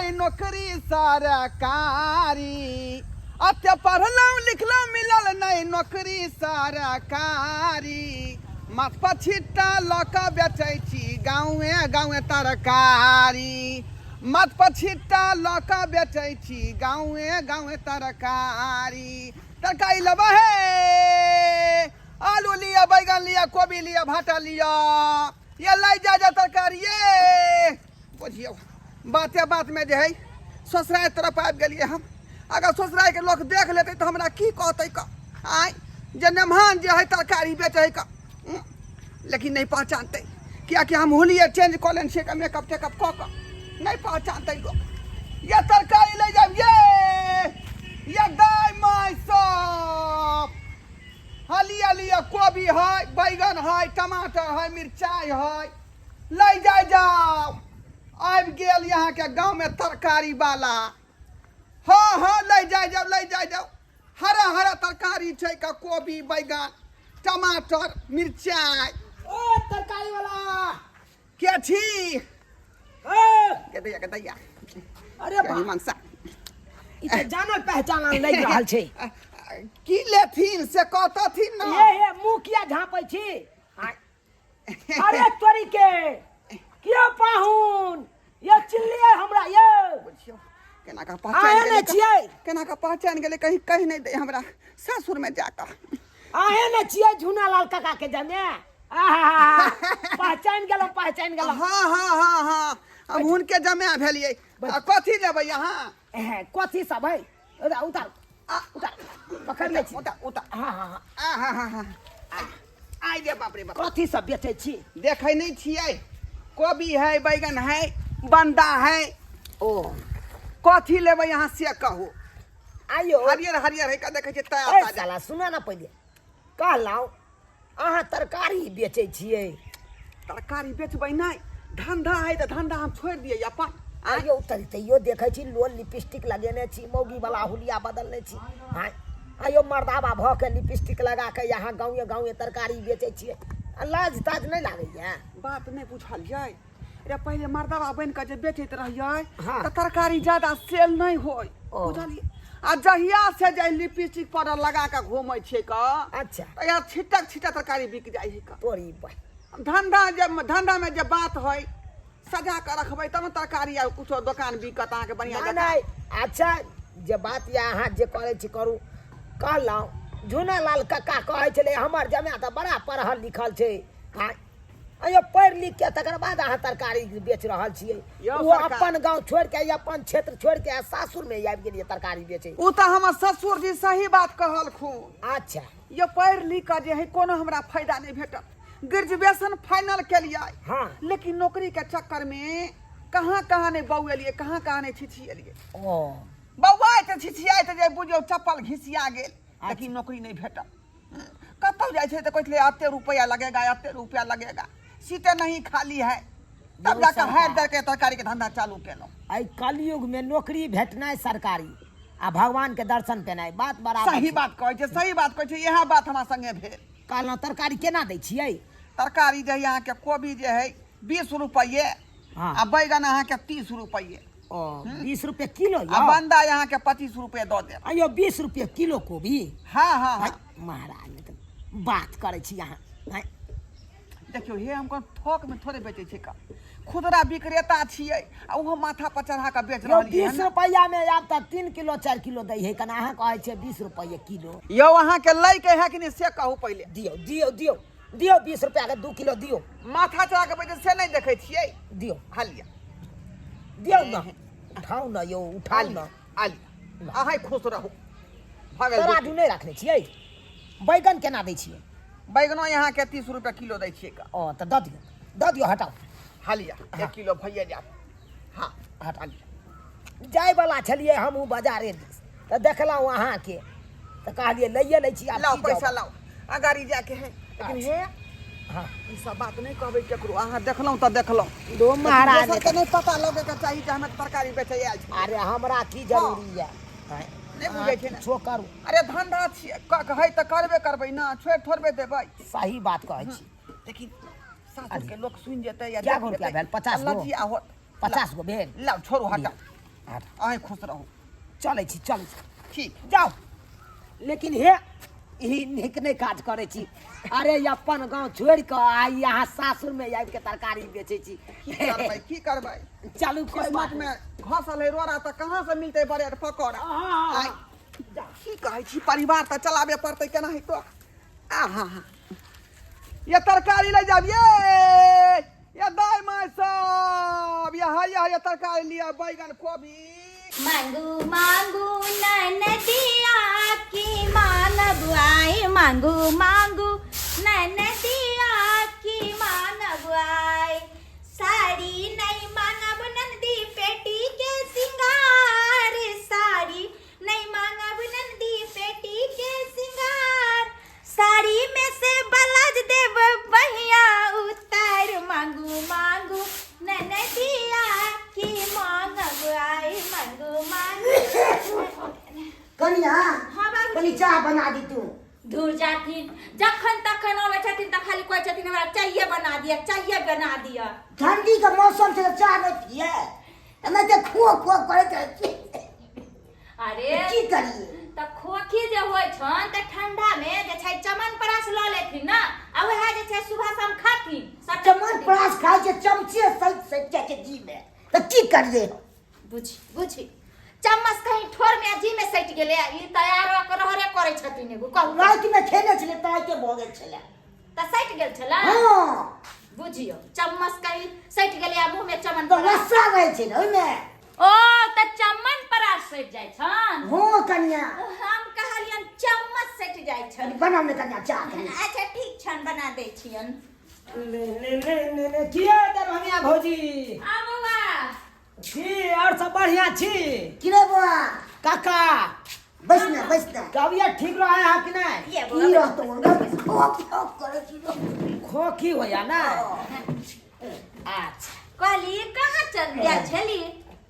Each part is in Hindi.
नहीं नौकरी सरकारी अत्य पढ़लौं लिखलौं मिलल नहीं नौकरी सरकारी मत पछिटा लक बेचै छी गाँवे गाँवे तरकारी मत पछिटा लक बेचै छी गाँवे गाँवे तरकारी तरकारी लेबा हे आलू लिया बैगन लिया कोबी लिया भाटा लिया ये लै जा तरकारी ये बुझियो बाते बात में जे है ससुराल तरफ आबि गेलिए हम अगर ससुराल के लोग देख लेते तो हमरा की कहते आय जे नमहान जे है तरकारी बेचे है लेकिन नहीं पहचानते क्या कि हम होलिए चेंज कऽ लेने छियै मेकअप टेकअप कऽ कऽ नहीं पहचानते लोग ये तरकारी ले जाब ये दाय माय सब हलिया लिया कोबी है बैगन है टमाटर है मिर्चाई है ले जाओ आबि गेल यहाँ के गांव में तरकारी वाला हाँ हाँ ले जाओ हरा हरा तरकारी छै का कोबी बैगन टमाटर मिर्चाई ओ तरकारी वाला के छी के दैया अरे के मनसा ई त जानल पहचानल लग रहल छै की लेथिन से कहतथिन ना ये मुंह किया झांपै छी अरे तोरी के किया पाहुन ये चिल्लिए हमरा ये केना का आए पहचान ने गेलै छियै केना का पहचान गेलै कहीं कह नहीं दे हमरा सासुर में जाकर आहे ने छियै झुना लाल काका के जमे आहा पहचान गेलौ हाँ हम उनके जमे भेलिए कथी लेबै यहाँ कथी सब है उतार पकड़ ले छी उतार हाँ आइ रे बाप रे बाप कथी सब बेचै छी देखै नहीं छियै कोबी है बैगन है बंदा है ओ कथी लेबै यहाँ से कहू आइयो हरियर हरियर है का देखै छियै ए ताजा साला सुना ना पहिले कहलौ अहाँ तरकारी बेचै छियै तरकारी बेचबै नहीं धंधा है तो धंधा हम छोड़ दिए अपन आइयो तैयो देखै छी लोल लिपस्टिक लगेने छी मौगी वाला हुलिया बदलने छी हाँ आइयो मर्दाबा भऽ के लिपस्टिक लगा के यहाँ गाँवे गाँवे तरकारी बेचै छियै लाज ताज नहीं लागैया बात नहीं बुझलियै रे पहले मर्दाबा बन के जे बेचैत रहियै हाँ। तो तरकारी ज्यादा सेल नहीं होय ओ। बुझलियै आ जहिया से जे लिपस्टिक पाउडर लगा के घूमै छियै का अच्छा तो यार छिटक तरकारी बिक जाइ है का तोरी बा धंधा में जे बात है सजा के रखबै तब न तरकारी आ कुछो दुकान बिकत अहाँके बढ़िया जकाँ। नहीं अच्छा जे बात या अहाँ जे करै छी करू कहलौ झुना लाल काका कहै छलै हमर जमाय तऽ बड़ा पढ़ल लिखल छै हाँ अयो पढ़ लिख के तकर बाद अहाँ तरकारी बेच रहल छियै यौ वो सरकार। अपन गांव छोड़ के अपन क्षेत्र छोड़ के सासुर में आबि गेलियै तरकारी बेचे उ तो हमर ससुर जी सही बात कहलखुन अच्छा ये पढ़ लिख के जे है कोनो हमरा फायदा नहीं भेटत ग्रेजुएशन फाइनल केलिए हाँ लेकिन नौकरी के चक्कर में कहाँ नहीं बौएलिए कहाँ नहीं छिछिएलिए ओ बौआए तो छिछियाए तो जे बुझियो चप्पल घिसिया गेल लेकिन नौकरी नहीं भेटल कतौ जाए छे तो कहले अत्ते रुपया लगेगा सीटें नहीं खाली है तब यौ जाकर हायर सरकार। दर के तरकारी के धंधा चालू केलौं आई कलयुग में नौकरी भेटनाइ सरकारी आ भगवान के दर्शन केनाइ बात बराबर सही छै। बात कहै छै यह बात हमरा संगे भेल कहलहुँ तरकारी केना दै छियै तरकारी जे यहाँ के कोबी जे है 20 रुपये हाँ। आ बैगन यहाँ के 30 रुपये ओ 20 रुपए किलो आ यौ बंदा यहाँ के 25 रुपये दो दे अयो 20 रुपए किलो कोबी हाँ महाराज ने तऽ बात करे छी अहाँ हैं? देखियो हे हमको थोक में थोड़े बेचे छै का खुदरा विक्रेता छियै आ उहो माथा पर चढ़ा के बेच यो रहलियै 20 रुपया में आब तक 3 किलो 4 किलो दै है कना अहाँ कहै छै 20 रुपये किलो यौ अहाँ के लै के है कि नहीं से कहू पहले दियो 20 रुपया के 2 किलो दियो माथा चढ़ा के बेचे से नहीं देखे छियै दियो हालिया दियो ना उठाउ ना यौ उठाउ ना आलिया अहाँ खुश रहू भगल तराजू नहीं रखने छियै बैगन केना दै छियै बैगनो यहाँ के 30 रुपये किलो दै छियै का ओ तऽ दऽ दियो हटाउ हालिया 1 किलो भैया जात हाँ हटा लिया जाय वाला छलिए हमहूँ बाजारे दिस तऽ देखलहुँ अहाँके तऽ कहलिए लइए लै छी आब लाओ की पैसा जाउ। लाओ अगाड़ी जाके है लेकिन हे हाँ ई सब बात नहीं कहबै केकरो अहाँ देखलहुँ तऽ देखलहुँ दो महाराज दोसर के नहीं पता लगे के चाहिए कि हमें तरकारी बेचे आयल छी अरे हमरा की जरूरी है नहीं बुझे छै ना छो करू अरे धंधा छियै कहै तऽ करबे करबै ना छोड़ थोड़बे देबै सही बात कहै छी लेकिन सासुर के लोग सुन जेतै या क्या गो रुपया भेल 50 गो लजिया होत 50 गो भेल लाओ छोड़ू हटाओ अहें खुश रहू। चलै छी ठीक जाओ। लेकिन हे ई नीक नहीं काज करे छी। अरे अपन गांव छोड़ के आई यहाँ सासुर में आबि के तरकारी बेचे छी। की करबै चलू कोई बात किस्मत में घसल है रोरा तो कहाँ से मिलते बड़े पकौड़ा। हाँ। की कहै छी परिवार तो चलाबे पड़तै केना है तो। आहा ये तरकारी ले जाबिए ये दाई माय सब ये हरिया तरकारी लिया बैगन कोबी। मांगू मांगू ननदिया की मानब आई मांगू मांगू ननदिया की मानब आई साड़ी नहीं मांगब नंदी पेटी के सिंगार साड़ी नहीं मांगब नंदी पेटी के सिंगार साड़ी में से बलज देव बहिया उतार मांगू मांगू ननदिया की मांगब आई मांगू मांगू। कनिया हाँ बाबू कनी चाह बना दी तू। दूर जाथिन जखन तखन आवे छथिन त खाली कहै छथिन हमरा चाहिए बना दिया। ठंडी का मौसम से चाह नहीं पिए नहीं तो खो करे अरे की करिए त खोखी जे होय छन त ठंडा में जे छै चमनप्राश ल लेथिन ना आ वहे जे छै सुबह शाम खाथिन। चमनप्राश खाए के चमचे सहित के जी में तो की करिए। बुझी चम्मच कहीं ठोर में जी में सट गेले ई तैयार रहरे करे छथिन एगो कहू रात में खेले छले ताय के भोगे छले त सट गेल छला। हां बुझियो चम्मच कहीं सट गेले आ मुंह में चमन तो रस्सा रहे छे ओय में। ओ त चमन परास सट जाय छन। हो कनिया हम कहलियन चम्मच सट जाय छन। बनाओ ने कनिया चाह। अच्छा ठीक छन बना दै छियन। ने किया दरभंगिया भौजी आबुआ जी और सब बढ़िया छी कि रे बुआ काका बैसना कबिया ठीक रहा है कि नहीं ये की रहतो करे छी खोखी होया ना। अच्छा कहली कहाँ चल गया छली।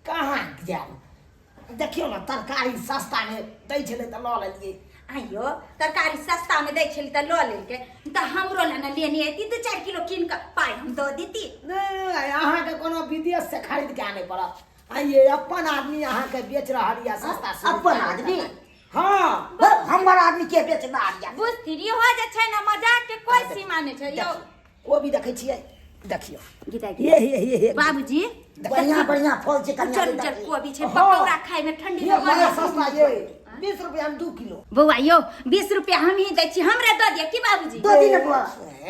कहाँ जाओ देखियो ना तरकारी सस्ता में दै छले त ल लेलिए। आइयो तरकारी सस्ता में दै छली त ल लेलके त हमरो लना लेनी एती 2-4 किलो कीन के पाई हम दो देती। नहीं अहाँ के कोनो विदेश से खरीद के आने पड़त। आइए अपन आदमी अहाँ के बेच रहल या सस्ता से। अपन आदमी हां हमर आदमी के बेचना आ। बुझती हो जे छै ना मजाक के कोई सीमा नै छै यो। वो भी देखे छियै देखियो गीता ये बाबूजी बढ़िया फल छै कन्या चल कोबी छै पकौड़ा खाए में ठंडी में बड़ा सस्ता ये 20 रुपया में 2 किलो। बौआ यो 20 रुपया हम ही दै छी हमरे द दिया की बाबूजी। दो दिन बुआ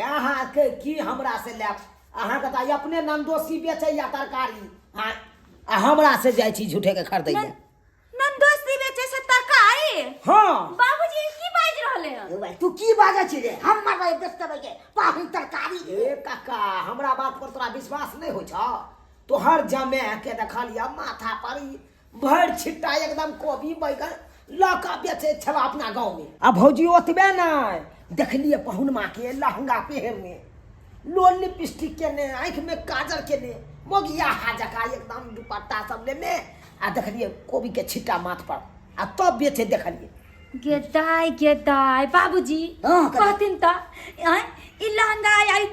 अहाँ के की हमरा से लेब अहाँ के त अपने नंदोसी बेचै या तरकारी हां आ हमरा से जाय छी झूठे के खरीदै ले। नंदोसी बेचे से तरकारी। हां बाबूजी की बाज रहले हैं। भाई तू की बाजै छी रे हम मारबै बेचते के पाहुन तरकारी। ए काका हमरा बात पर तोरा विश्वास नहीं हो छ तो हर जमे के देखा लिया माथा पर भर छिट्टा एकदम कोबी बैगन लका बेचे छला अपना गांव में। आ भौजी ओतबे नहीं देखलिए पाहुन माँ के लहंगा पहनने लोल लिपस्टिक के ने आंख में काजल के ने मोगिया हाजका एकदम दुपट्टा सब लेने आ देखलिए कोबी के छिट्टा माथ पर आ तब बेचे देखलिए। गेदाय बाबूजी कहथिन त ई लहंगा आई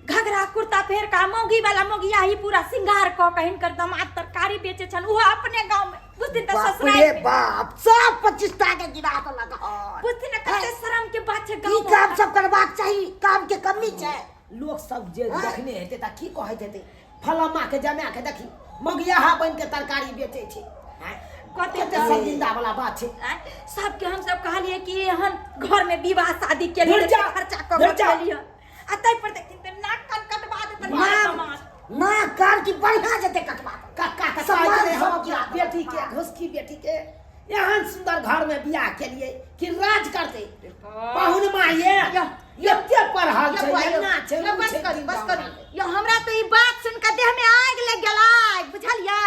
घघरा कुर्ता पहन का मौगी वाला मौगिया ही पूरा सिंगार क कहिन कर दमाद तरकारी बेचे छन वो अपने गांव में बुझथिन त ससुराल रे बाप सब 25 टा के गिरा त लगा बुझथिन कते शर्म के बात छै गांव ई काम सब करबाक चाहिए काम के कमी छै। लोग सब जे देखने हेते त की कहैत हेते फलामा के जमा के देखी मौगिया हा बन के तरकारी बेचे छै कते सब जिंदा वाला बात छै। सबके हम सब कहलिए कि हम घर में विवाह शादी के लिए खर्चा कर लिए आ तै पर देखिन त नाक कान कटवा देतन ना कान की बढ़िया जते कटवा काका का साइज हम की बेटी के घुसकी बेटी के एहन सुंदर घर में बियाह के लिए कि राज करते पाहुन माँ ये पढ़ल छै ना छै बस कर यो हमरा तो ई बात सुन के देह में आग लग गेलै बुझलियै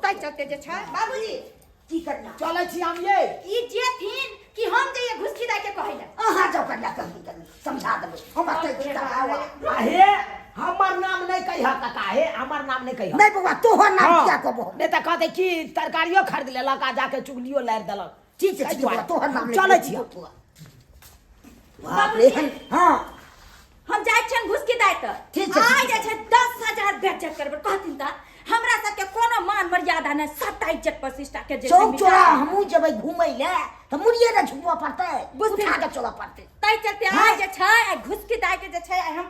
तै चलते जे छै बाबूजी की करना चले छी हम ये ई जेथिन कि हम जे घुसकी दा के कहैला अहाँ जाओ कन्या कर समझा देबे हम ते हे हमर नाम नहीं कहिया काका हे हमर नाम नहीं कहिया नहीं बाबा तोहर नाम क्या कहबो नहीं त कहते कि तरकारियो खरीद लेलक आ जाके चुगलियो लार देलक ठीक छै बाबा तोहर नाम चले छी बाप रे हां हम जाय छन घुसकी दाय त ठीक छै आ जाय छै 10,000 बेइज्जत करबे कहथिन त हमरा सबके कोनो मान मर्यादा मर्यादा न सबटा इज्जत प्रतिष्ठा के जे चौक चौरा हमहू जबै घुमै ले त मुड़िए न झुकवा पड़तै बुझते उठा के चला पड़तै तै चलते आ जे छै घुसकी दाय के जे छै हम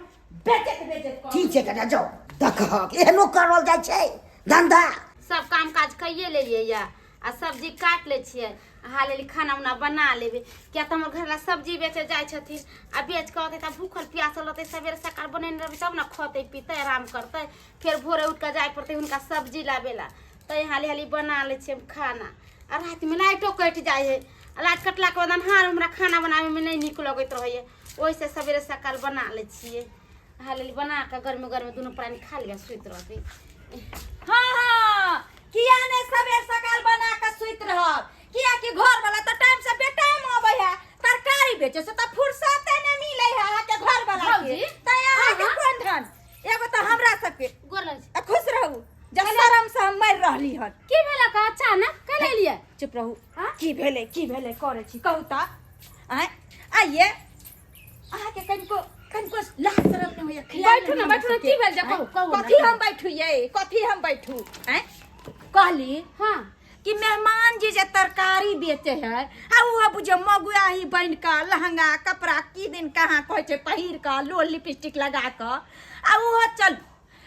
बेचत कर ठीक छै कटा जाओ देख एहनो करल जाइ छै धंधा सब काम काज कइए लेलिए या आ सब्जी काट ले छिए हालेली खाना उना बना लेबे क्या त हमर घर ला सब्जी बेचे जाय छथिन आ बेच के अते त भूखल प्यासल रहते सवेरे सकाळ बनेने रहबे तब न खते पीते आराम करते फिर भोरे उठ के जाय पड़ते हुनका सब्जी लाबेला तै हाली हाली बना ले छिए खाना आ रात में लाइटो कट जाय है लाइट कटला के बाद हार हमरा खाना बनावे में नहीं निक लगत रहय ओइ से सवेरे सकाळ बना ले छिए हाली बना के गर्म गर्म दोनों प्राणी खा लिया सुइत रहते हां किया ने सवेर सकाळ बना के सुइत रहब किया कि घर वाला त टाइम से बेटाइम आबै है तरकारी बेचे से त फुर्सत नहीं मिले है के घर वाला के त यहाँ के कोन धन एगो त हमरा सब के गोर लग खुश रहू जब शरम से हम मर रहली हन की भेला का अचानक के ले लिए चुप रहू की भेले करे छी कहू त आइए आहा के कनको लाज शरम नहीं होया बैठू ना की भेल जा कहू कथी हम बैठू ये कथी हम बैठू कहली हां कि मेहमान जी जे तरकारी बेचे है आ वो बुझे मगुआ ही बन का लहंगा कपड़ा की दिन कहाँ कहे छे पहिर का लोल लिपस्टिक लगा का आ वो चल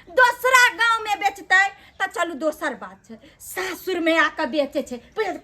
दूसरा गांव में बेचते त चलू दोसर बात छे सासुर में आके बेचे छे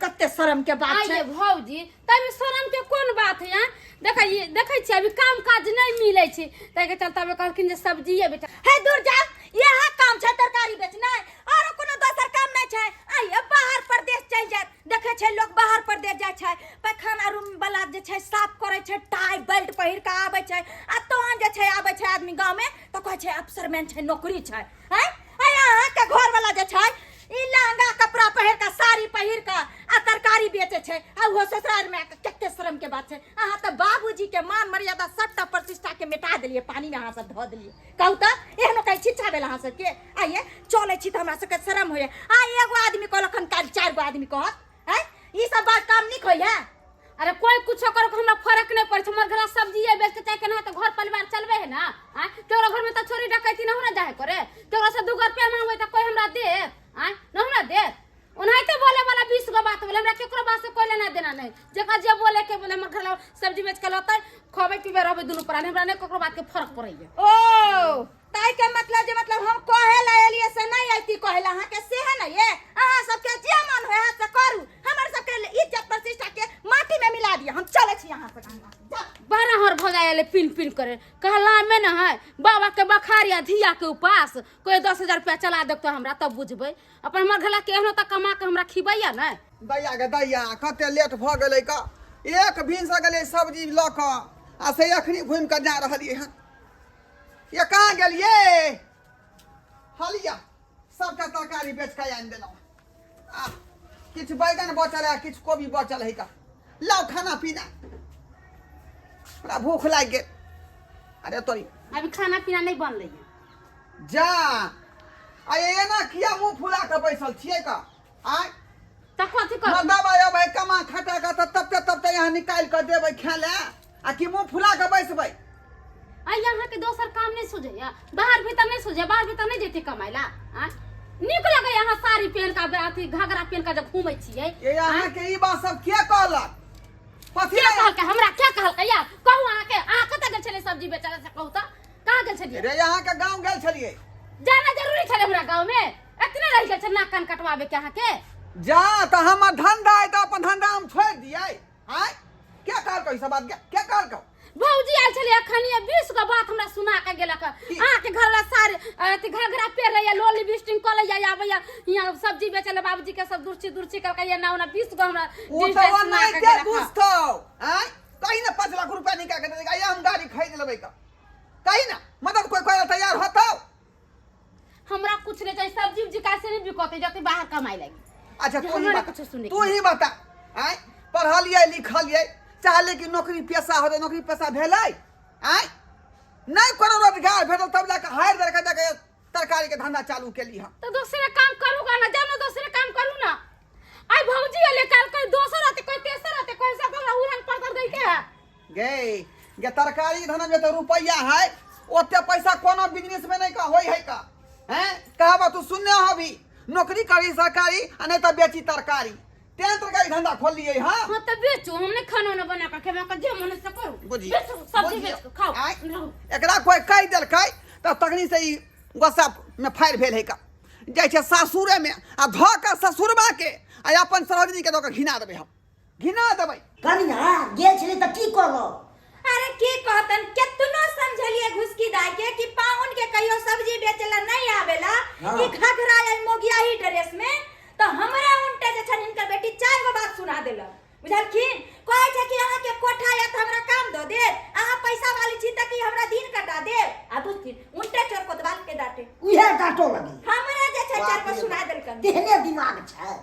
कते शर्म के बात छे आइए भौजी तब शर्म के कोन बात है देखै छी अभी काम काज नहीं मिले छे तै के चलते हमें कहलखिन जे सब्जी है बेटा हे दूर जा यहाँ काम छे तरकारी बेचना और कोनो दोसर काम नहीं छे आइए बाहर प्रदेश चल जाए देखे छे लोग बाहर प्रदेश जाय छे पैखाना रूम वाला जे छे साफ करे छे टाई बेल्ट पहिर के आवे छे आ तोहन जे छे आवे छे आदमी गांव में तो कहे छे अफसर मैन छे नौकरी छे हैं आ यहाँ के घर वाला जे छे ई लहंगा कपड़ा पहिर के साड़ी पहिर के आ तरकारी बेचे छे आ वो ससुराल में कते शर्म के बात छे अहाँ त बाबूजी के मान मर्यादा सबटा प्रतिष्ठा के मिटा देलिए पानी में अहाँ सब धो देलिए कहू त एहनो कहीं छिछा बेला अहाँ सब के आइए चले छी त हमरा सब के शर्म होय आ एगो आदमी कहलखन काल चार गो आदमी कहत हैं ई सब बात काम नहीं होय है अरे कोई कुछ करो हमरा फर्क नहीं पड़े हमर घर सब्जी है बेच के चाहे केना तो घर परिवार चलबे है ना हां तोरा घर में तो छोरी डकैती न होना जाए करे तोरा से 2 रुपया मांगबे त कोई हमरा दे हां न हमरा दे उन्हाइते बोले वाला 20 गो बात बोले हमरा केकरो बात से कोई लेना देना नहीं जेका जे बोले के बोले हमर घर सब्जी बेच के लतै खबे पीबे रहबे दुनु प्राणी हमरा ने केकरो बात के फर्क पड़ैया ओ ताई के मतलब हम कहे ला एलिए से नहीं आइती कहेला हां के से है ना ये अहाँ सब के जे मन होय है से करू हमर सब के इज्जत प्रतिष्ठा के माटी में मिला दिया हम चले छी यहां से जा बारह हर भगायले पिन पिन करे कहला में न है बाबा के बखारिया धिया के उपास कोई 10,000 रुपया चला दे तो हमरा तब बुझबे अपन हमर घला केहनो त कमा के हमरा खिबैया न दैया गे दैया कते लेट भ गेलै का एक भिन से गेलै सब्जी ल क आ से अखनी घुम के जा रहलिए हन ये कहाँ गेलिए हलिया सबटा तरकारी बेच के आनि देलहुँ किछु बैगन बचल है किछु कोबी बचल है का लाओ खाना पीना बड़ा भूख लाग गेल अरे तोरी अभी खाना पीना नहीं बनले जा आये ना किया मुंह फुला के बैसल छिए का आय त कथि कर मर्दाबा अब कमा खटा का तब यहाँ निकाल कर देबै खाए ले आ कि मुंह फुला के बैसबै आ यहाँ के दोसर काम नहीं सुझैया बाहर भीतर नहीं सुझे बाहर भीतर नहीं जेते कमाइला हां निक लगे यहाँ साड़ी पहन का अथी घाघरा पहन का जब घूमै छियै ये यहाँ के ई बात सब के कहलक पथी क्या कहल के हमरा क्या कहल के यार कहू अहाँ के अहाँ कत गेल छले सब्जी बेचले से कहू त कहां गेल छलिए रे यहाँ के गांव गेल छलिए जाना जरूरी छले हमरा गांव में इतने रह गेल छ नाक कान कटवावे के अहाँ के जा त हमर धंधा है त अपन धंधा हम छोड़ दियै हाय क्या कहल को ई सब बात क्या कहल को भौजी आयल छले अखनी 20 गो बात हमरा सुना के गेलक अहाँ के घर ला सारे अथी घाघरा पेर रहिया लोली बिस्टिंग कॉल या आबैया यहाँ सब्जी बेचले बाबूजी के सब दूरची कर के ना 20 गो हमरा ओ तो नहीं के बुझतो हाय कहीं ना 5 लाख रुपया निकाल के देगा या हम गाड़ी खरीद लेबै का कहीं ना मदद कोई तैयार होतो हमरा कुछ नहीं चाहिए सब्जी उब्जी कैसे नहीं बिकते जते बाहर कमाई लगी अच्छा तू तू ही बता आय पढ़लिए लिखलिए चाहले कि नौकरी पेशा होते नौकरी पेशा भेलै आय नहीं कोनो रोजगार भेटल तब जाके हायर दर के जाके तरकारी के धंधा चालू केली हम तो दूसरे काम करूंगा ना जानो दूसरे काम करू ना आई भौजी ले काल कोई दोसर आते कोई तेसर आते कोई सब उड़न पड़तर दे के गे तरकारी धंधा में तो रुपया है ओते पैसा कोनो बिजनेस में नहीं का होई है का हैं कहबा तू सुनने होबी नौकरी करी सरकारी आ नहीं तो बेची तरकारी तें तरकारी धंधा खोल लिए हाँ हाँ तो बेचो, हमने खाना ना बना कर खेमा कर जे मन से करो बुझी बेचो, सब्जी बेच के खाओ आय, रहो। एकरा कोई कह देलकै तो तखनी से ई गसप में फायर भेल है का जाइ छै सासुरे में आ ध के ससुरबा के आ अपन सरोजनी के दो के घिना देबै हम घिना देबै कनिया गेल छली त की करलो अरे की कहतन केतनो समझलिए घुसकी दाई के कि पाहुन के कहियो सब्जी बेचला नहीं आवेला हाँ। ई घघरा या मोगिया ही ड्रेस में तो हमरा उनटे जे छन इनकर बेटी 4 गो बात सुना देला बुझलखिन कहै छै कि अहाँ के कोठा या त हमरा काम दो दे अहाँ पैसा वाली छी त कि हमरा दिन कटा दे आ बुझथिन उनटे चोर कोतवाल के डाटे उहे डाटो लगी हमरा जे छै 4 गो सुना देलकन तेहने दिमाग छै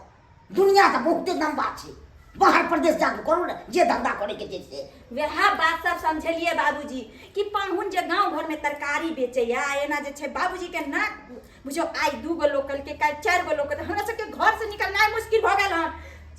दुनिया त बहुते लंबा छै बाहर प्रदेश जाके करू ने जे धंधा करे के जैसे वह बात सब समझलिए बाबूजी कि पाहुन जे गांव घर में तरकारी बेचैया एना जे छै बाबूजी के ना बुझो आई 2 गो लोकल के काल 4 गो लोकल हमरा सब के घर से निकलना मुश्किल भ गेल हन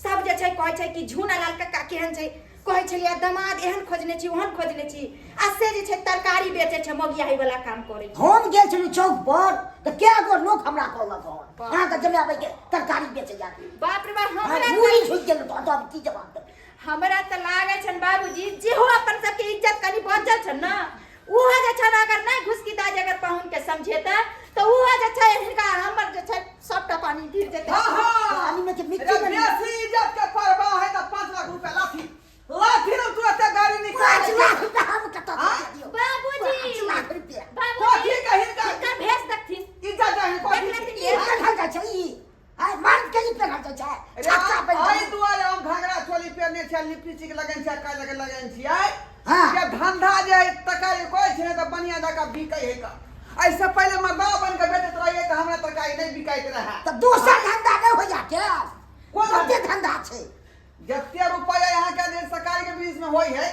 सब जे छै कहै छै कि झूना लाल कक्का केहन छै कहै छलिए दमाद एहन खोजने छी ओहन खोजने छी आ से जे छै तरकारी बेचे छै मोगियाही वाला काम करे छै हम गेल छलू चौक पर त के गो लोग हमरा कहलक हन अहाँ के जमे आबै के तरकारी बेचे जाके बाप रे बाप मुड़ी झुक गेल तो अब की जवाब दे हमरा त लागे छन बाबूजी जे हो अपन सब के इज्जत कनी बचल छन ना उहा जे छन अगर नहीं घुसकी दाज अगर पाहुन के समझेता तो उहा जे छै हिनका हमर जे छै सबटा पानी गिर जेतै हाँ हाँ पानी में के मिट्टी में बेसी इज्जत के परवाह है तो 5 लाख रुपया लाठी लाठी ना तू ऐसे गाड़ी 5 निकाल लाख रुपया हम कत हाँ? दियो बाबूजी 5 लाख रुपया बाबूजी कथी कहिन का का भेस देखथिन इज्जत है देख लेती कथी ये। ये खा जा छै आई मान के ही पे खा जा अरे छक्का पे आई दुआरे हम घाघरा चोली पेरने छै लिपस्टिक लगन छै का लगे लगन छियै हाँ। ये धंधा जे है तरकारी कोई छै त बनिया जका बिकै है का ऐसे पहले मर्दा बन के बेचत रहिए त हमरा तरकारी नहीं बिकाइत रहा त दूसरा धंधा नहीं हो जाके कोन कते धंधा छै जते रुपया यहाँ के जे सरकारी के बीच में होई है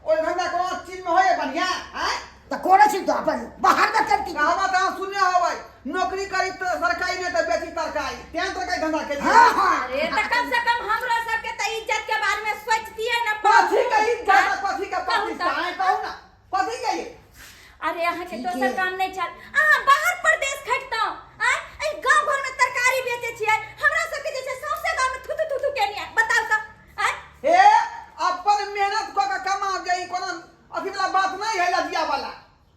ओइ धंधा कोनो चीज में होय बढ़िया हैं त कोरे छी तो अपन बाहर में करती कहावत अहाँ सुने होबै नौकरी करी त सरकारी में त बेची तरकारी तें तरकारी धंधा के हां हां अरे त कम से कम हमरो सब के त इज्जत के बारे में सोचतिए न कथी के इज्जत कथी के कहू प्रतिष्ठा त। है कहू ना कथी के ये अरे अहाँ के दोसर काम नहीं छल अहाँ बाहर प्रदेश खटतौ आई गांव घर में तरकारी बेचे छियै हमरा सब के जे छै सौसे गांव में थुथु थुथु के नहीं बताओ त आई हे अपन मेहनत क के कमा जाई कोनो अथी वाला बात नहीं है लजिया वाला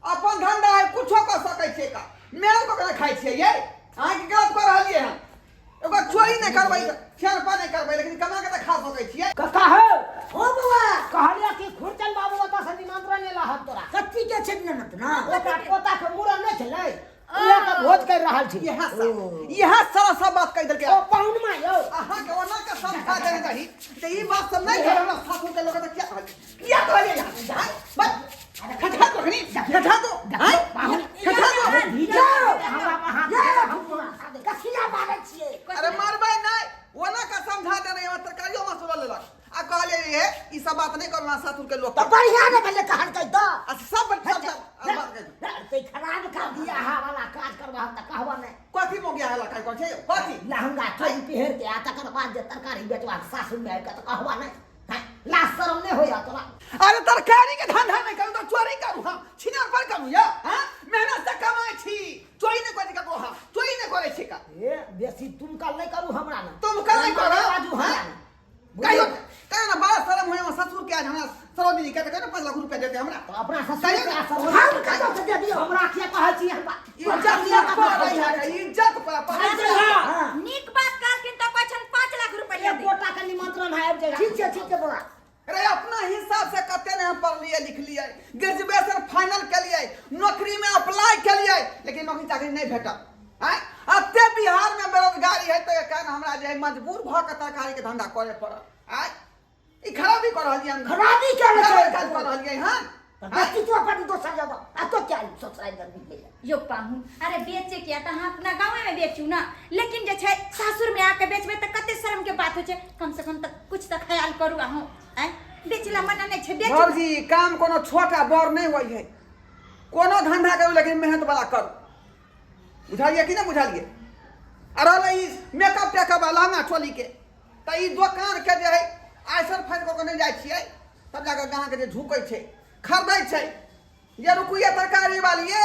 अपन धंधा है कुछो कर सकै छै का मेहनत क के खाइ छियै ये अहाँ के गलत कर रहलिए हम एगो चोरी नहीं करबै छेड़पा नहीं करबै लेकिन कमा के त खा सकै छियै कका हो ओ बुआ कहलिया कि खुरचन बाबू ओता से निमंत्रण लेला हत तोरा कच्ची के छै ननत ना ओता पोता के मूरन नहीं छलै उहे के भोज कर रहल छी यह सारा सब बात कह देलकै ओ पाहुन मा यौ अहाँ के ओना के समझा देने रही त ई बात सब नहीं हमरा सासू के लोग त क्या कहलिए बस खटा तो नहीं खटा तो हैं पाहुन खटा तो भीजो हमरा वहां हम कसिया बारे छिए अरे मारबै नहीं ओना का समझा देने हम तरकारियो मसाला लेलक आ कहले रे ई सब बात नहीं करना सासू के लोग तो बढ़िया ने भले कहल कह दो सब बात कह ते खराब कर दिया हा वाला काज करबा त कहबा ने कथी मो गया हला काय छै कथी लहंगा चोरी पहिर के आ तकर बाद जे तरकारी बेचवा सासु में आके त कहबा ने लाज शरम नहीं होया तोरा अरे तरकारी के धंधा नहीं करू तो चोरी करू हम छिना पर करू या हां मेहनत से कमाई छी चोरी नहीं करे का हम चोरी नहीं करे छी का ए बेसी तुम कल नहीं करू हमरा ना तुम कल नहीं करो बाजू हां कहियो कहियो ना बड़ा शर्म होय हम ससुर के आज हमरा सरोजिनी के कहना 5 लाख रुपया देते हमरा तो अपना ससुर के असर हम कतो से दे दियो हमरा के कहै छी हम इज्जत पर इज्जत पर नीक बात करकिन त कहै छन 5 लाख रुपया एक गोटा के निमंत्रण है आबि जाए ठीक है बोला अरे अपना हिसाब से कते ने हम पढ़ लिए लिख लिए ग्रेजुएशन फाइनल के लिए नौकरी में अप्लाई के लिए लेकिन नौकरी चाकरी नहीं भेटा हैं अते बिहार में बेरोजगारी है तो कारण हमरा जे मजबूर भ के तरकारी के धंधा करे पड़ आय ई खराबी कर रहलिए हम खराबी कर रहलिए हां बाकी तो अपन दोसर जगह आ तो क्या ससुराल में मिल यो पाहुन अरे बेचे किया त अहाँ अपना गांव में बेचू ना लेकिन जे छै सासुर में आके बेचबे त कते शर्म के बात हो छै कम से कम त कुछ त ख्याल करू अहाँ हैं बेचला मना नहीं छै बेचू बाबूजी काम कोनो छोटा बड़ नहीं होई है कोनो धंधा करू लेकिन मेहनत वाला करू बुझालिए कि ना बुझालिए अरे ई मेकअप टेकअप लहंगा चोली के त ई दुकान के जे है आइसर फाइन को नहीं जाय छियै तब जाके गांव के जे झुकै छै खरीदै छै ये रुकुए तरकारी वाली ये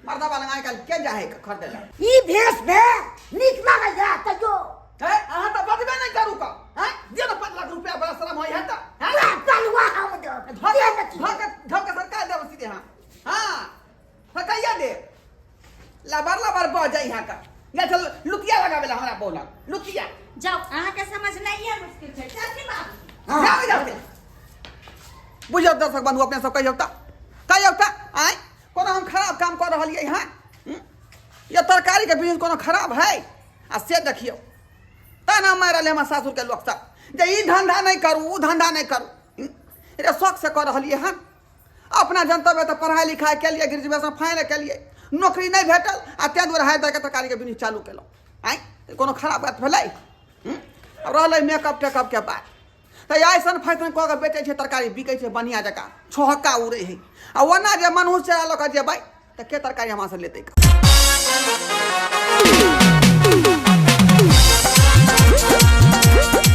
मर्दा वाला आइ काल के जाहे खरीदै ला ई भेष में नीक लागे बोला लुतिया जाओ अहाँ के समझ नहीं है मुश्किल छै चल बाबू जाओ जाओ बुझियो दर्शक बंधु अपने सब कहियो ता आय कोनो हम खराब काम कर रहलियै हां ये तरकारी के बिजनेस कोनो खराब है आ से देखियो ताना मार रहले हम सासुर के लोग सब जे ई धंधा नहीं करू ऊ धंधा नहीं करू रे शौक से कर रहलियै हां अपना जनतव्य तो पढ़ाई लिखाई के लिए ग्रेजुएशन फाइनल के लिए नौकरी नहीं भेटल आ ते दुआरे हाय के तरकारी के बिजनेस चालू केलो आय कोनो खराब बात भेलै अब रहलै मेकअप टेकअप के बात तो ऐसा फैशन कह के बेचे छै तरकारी बिकै छै बढ़िया जका छोहक्का उड़े है आ ओना जे मनुष्य चला लऽ के जेबै तऽ के तरकारी हमरा से लेतै